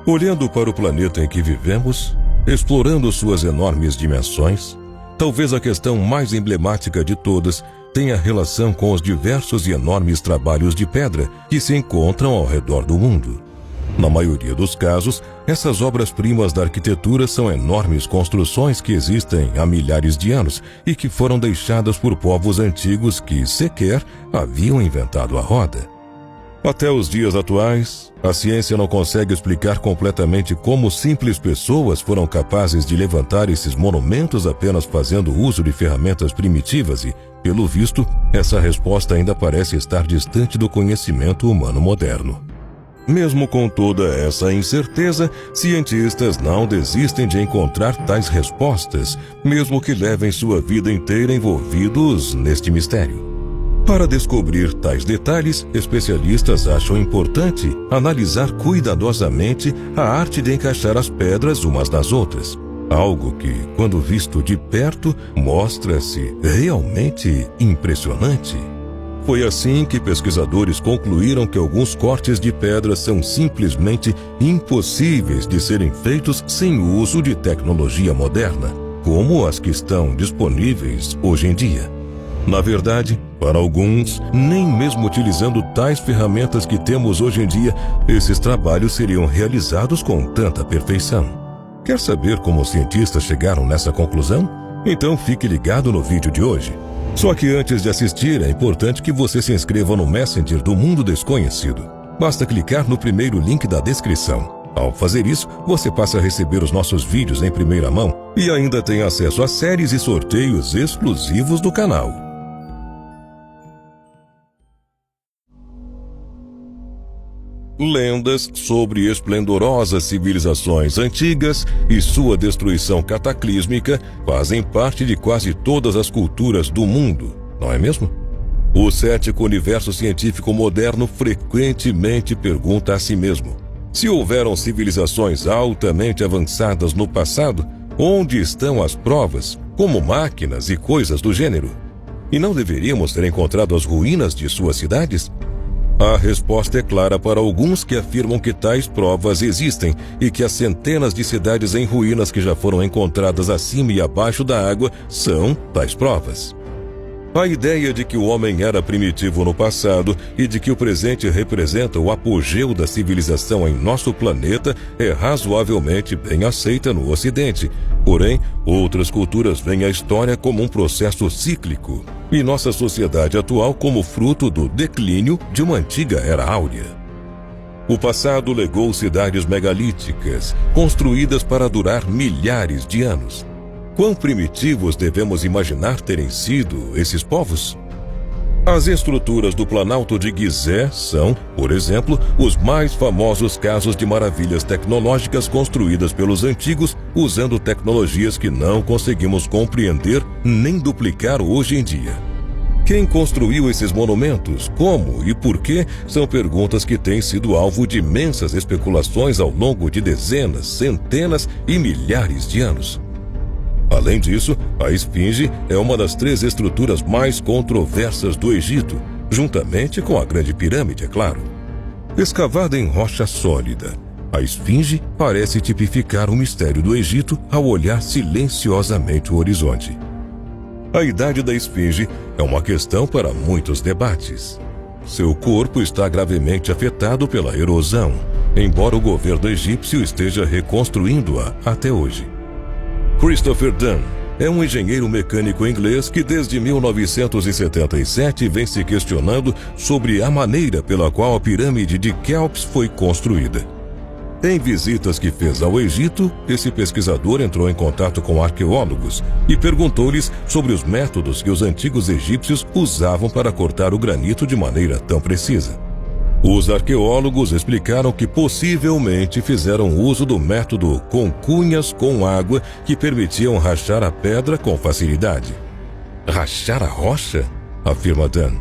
Olhando para o planeta em que vivemos, explorando suas enormes dimensões, talvez a questão mais emblemática de todas tenha relação com os diversos e enormes trabalhos de pedra que se encontram ao redor do mundo. Na maioria dos casos, essas obras-primas da arquitetura são enormes construções que existem há milhares de anos e que foram deixadas por povos antigos que sequer haviam inventado a roda. Até os dias atuais, a ciência não consegue explicar completamente como simples pessoas foram capazes de levantar esses monumentos apenas fazendo uso de ferramentas primitivas e, pelo visto, essa resposta ainda parece estar distante do conhecimento humano moderno. Mesmo com toda essa incerteza, cientistas não desistem de encontrar tais respostas, mesmo que levem sua vida inteira envolvidos neste mistério. Para descobrir tais detalhes, especialistas acham importante analisar cuidadosamente a arte de encaixar as pedras umas nas outras. Algo que, quando visto de perto, mostra-se realmente impressionante. Foi assim que pesquisadores concluíram que alguns cortes de pedra são simplesmente impossíveis de serem feitos sem o uso de tecnologia moderna, como as que estão disponíveis hoje em dia. Na verdade, para alguns, nem mesmo utilizando tais ferramentas que temos hoje em dia, esses trabalhos seriam realizados com tanta perfeição. Quer saber como os cientistas chegaram nessa conclusão? Então fique ligado no vídeo de hoje. Só que antes de assistir, é importante que você se inscreva no Messenger do Mundo Desconhecido. Basta clicar no primeiro link da descrição. Ao fazer isso, você passa a receber os nossos vídeos em primeira mão e ainda tem acesso a séries e sorteios exclusivos do canal. Lendas sobre esplendorosas civilizações antigas e sua destruição cataclísmica fazem parte de quase todas as culturas do mundo, não é mesmo? O cético universo científico moderno frequentemente pergunta a si mesmo: se houveram civilizações altamente avançadas no passado, onde estão as provas, como máquinas e coisas do gênero? E não deveríamos ter encontrado as ruínas de suas cidades? A resposta é clara para alguns que afirmam que tais provas existem e que as centenas de cidades em ruínas que já foram encontradas acima e abaixo da água são tais provas. A ideia de que o homem era primitivo no passado e de que o presente representa o apogeu da civilização em nosso planeta é razoavelmente bem aceita no Ocidente. Porém, outras culturas veem a história como um processo cíclico e nossa sociedade atual como fruto do declínio de uma antiga era áurea. O passado legou cidades megalíticas, construídas para durar milhares de anos. Quão primitivos devemos imaginar terem sido esses povos? As estruturas do Planalto de Gizé são, por exemplo, os mais famosos casos de maravilhas tecnológicas construídas pelos antigos usando tecnologias que não conseguimos compreender nem duplicar hoje em dia. Quem construiu esses monumentos, como e por quê, são perguntas que têm sido alvo de imensas especulações ao longo de dezenas, centenas e milhares de anos. Além disso, a Esfinge é uma das 3 estruturas mais controversas do Egito, juntamente com a Grande Pirâmide, é claro. Escavada em rocha sólida, a Esfinge parece tipificar o mistério do Egito ao olhar silenciosamente o horizonte. A idade da Esfinge é uma questão para muitos debates. Seu corpo está gravemente afetado pela erosão, embora o governo egípcio esteja reconstruindo-a até hoje. Christopher Dunn é um engenheiro mecânico inglês que desde 1977 vem se questionando sobre a maneira pela qual a pirâmide de Quéops foi construída. Em visitas que fez ao Egito, esse pesquisador entrou em contato com arqueólogos e perguntou-lhes sobre os métodos que os antigos egípcios usavam para cortar o granito de maneira tão precisa. Os arqueólogos explicaram que possivelmente fizeram uso do método com cunhas com água que permitiam rachar a pedra com facilidade. Rachar a rocha? Afirma Dan.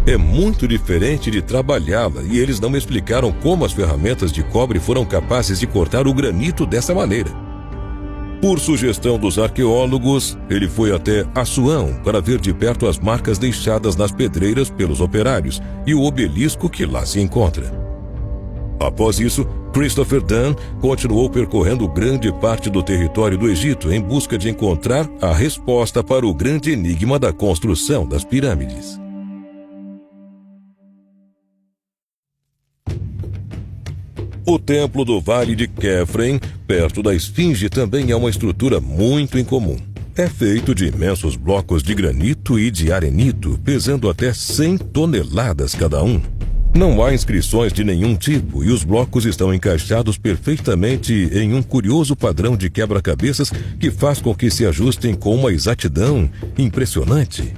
É muito diferente de trabalhá-la e eles não me explicaram como as ferramentas de cobre foram capazes de cortar o granito dessa maneira. Por sugestão dos arqueólogos, ele foi até Assuão para ver de perto as marcas deixadas nas pedreiras pelos operários e o obelisco que lá se encontra. Após isso, Christopher Dunn continuou percorrendo grande parte do território do Egito em busca de encontrar a resposta para o grande enigma da construção das pirâmides. O Templo do Vale de Khafre, perto da Esfinge, também é uma estrutura muito incomum. É feito de imensos blocos de granito e de arenito, pesando até 100 toneladas cada um. Não há inscrições de nenhum tipo e os blocos estão encaixados perfeitamente em um curioso padrão de quebra-cabeças que faz com que se ajustem com uma exatidão impressionante.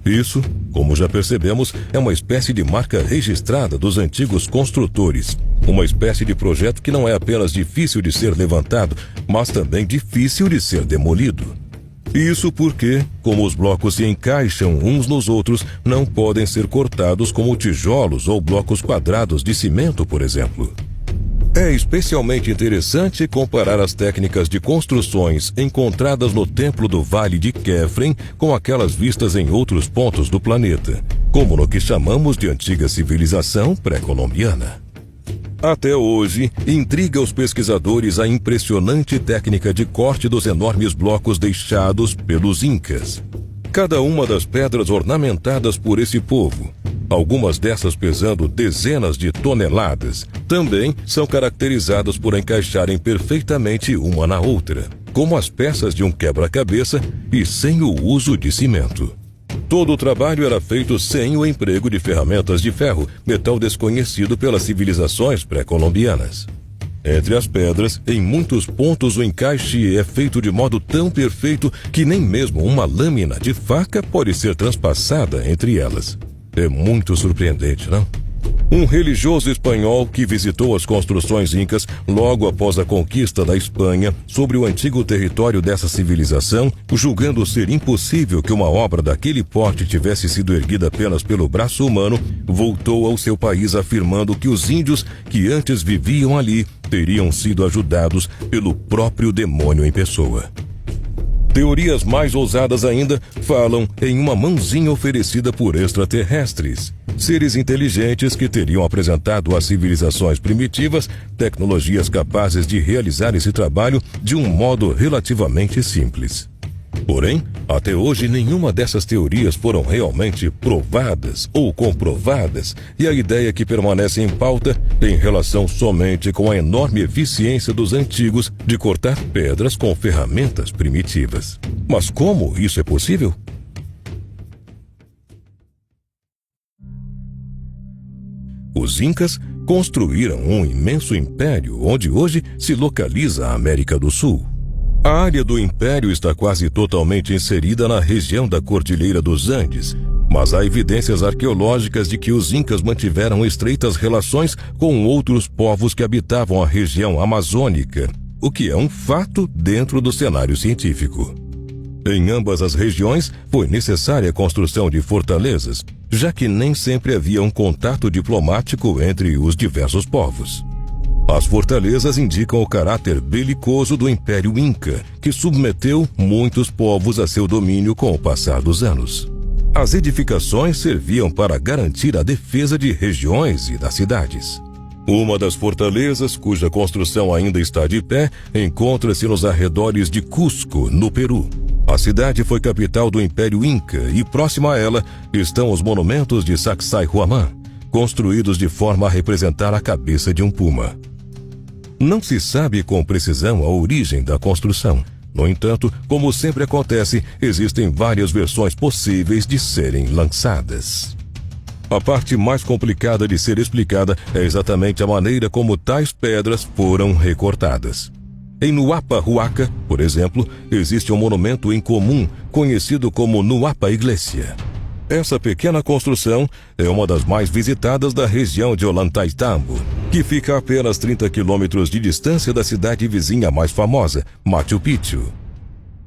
Isso, como já percebemos, é uma espécie de marca registrada dos antigos construtores. Uma espécie de projeto que não é apenas difícil de ser levantado, mas também difícil de ser demolido. Isso porque, como os blocos se encaixam uns nos outros, não podem ser cortados como tijolos ou blocos quadrados de cimento, por exemplo. É especialmente interessante comparar as técnicas de construções encontradas no Templo do Vale de Khafre com aquelas vistas em outros pontos do planeta, como no que chamamos de antiga civilização pré-colombiana. Até hoje, intriga os pesquisadores a impressionante técnica de corte dos enormes blocos deixados pelos Incas. Cada uma das pedras ornamentadas por esse povo, algumas dessas pesando dezenas de toneladas, também são caracterizadas por encaixarem perfeitamente uma na outra, como as peças de um quebra-cabeça e sem o uso de cimento. Todo o trabalho era feito sem o emprego de ferramentas de ferro, metal desconhecido pelas civilizações pré-colombianas. Entre as pedras, em muitos pontos o encaixe é feito de modo tão perfeito que nem mesmo uma lâmina de faca pode ser transpassada entre elas. É muito surpreendente, não? Um religioso espanhol que visitou as construções incas logo após a conquista da Espanha sobre o antigo território dessa civilização, julgando ser impossível que uma obra daquele porte tivesse sido erguida apenas pelo braço humano, voltou ao seu país afirmando que os índios que antes viviam ali teriam sido ajudados pelo próprio demônio em pessoa. Teorias mais ousadas ainda falam em uma mãozinha oferecida por extraterrestres, seres inteligentes que teriam apresentado às civilizações primitivas tecnologias capazes de realizar esse trabalho de um modo relativamente simples. Porém, até hoje nenhuma dessas teorias foram realmente provadas ou comprovadas, e a ideia que permanece em pauta tem relação somente com a enorme eficiência dos antigos de cortar pedras com ferramentas primitivas. Mas como isso é possível? Os Incas construíram um imenso império onde hoje se localiza a América do Sul. A área do império está quase totalmente inserida na região da Cordilheira dos Andes, mas há evidências arqueológicas de que os Incas mantiveram estreitas relações com outros povos que habitavam a região amazônica, o que é um fato dentro do cenário científico. Em ambas as regiões, foi necessária a construção de fortalezas, já que nem sempre havia um contato diplomático entre os diversos povos. As fortalezas indicam o caráter belicoso do Império Inca, que submeteu muitos povos a seu domínio com o passar dos anos. As edificações serviam para garantir a defesa de regiões e das cidades. Uma das fortalezas, cuja construção ainda está de pé, encontra-se nos arredores de Cusco, no Peru. A cidade foi capital do Império Inca e próxima a ela estão os monumentos de Sacsayhuamán, construídos de forma a representar a cabeça de um puma. Não se sabe com precisão a origem da construção. No entanto, como sempre acontece, existem várias versões possíveis de serem lançadas. A parte mais complicada de ser explicada é exatamente a maneira como tais pedras foram recortadas. Em Nuapa Huaca, por exemplo, existe um monumento incomum conhecido como Nuapa Iglesia. Essa pequena construção é uma das mais visitadas da região de Ollantaytambo, que fica a apenas 30 quilômetros de distância da cidade vizinha mais famosa, Machu Picchu.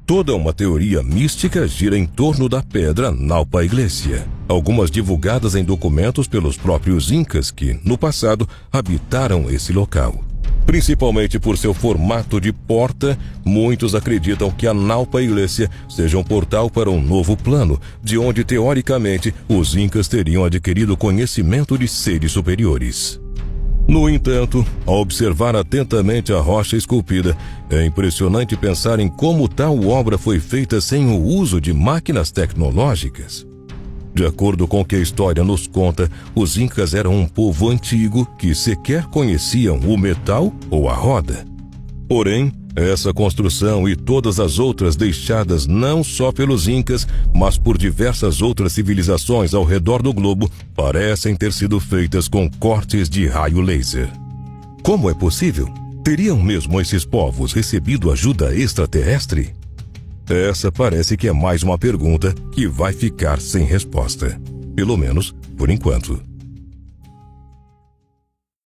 Toda uma teoria mística gira em torno da pedra Naupa Iglesia, algumas divulgadas em documentos pelos próprios Incas que, no passado, habitaram esse local. Principalmente por seu formato de porta, muitos acreditam que a Naupa Iglesia seja um portal para um novo plano, de onde, teoricamente, os Incas teriam adquirido conhecimento de seres superiores. No entanto, ao observar atentamente a rocha esculpida, é impressionante pensar em como tal obra foi feita sem o uso de máquinas tecnológicas. De acordo com o que a história nos conta, os incas eram um povo antigo que sequer conheciam o metal ou a roda. Porém, essa construção e todas as outras deixadas não só pelos incas, mas por diversas outras civilizações ao redor do globo, parecem ter sido feitas com cortes de raio laser. Como é possível? Teriam mesmo esses povos recebido ajuda extraterrestre? Essa parece que é mais uma pergunta que vai ficar sem resposta. Pelo menos, por enquanto.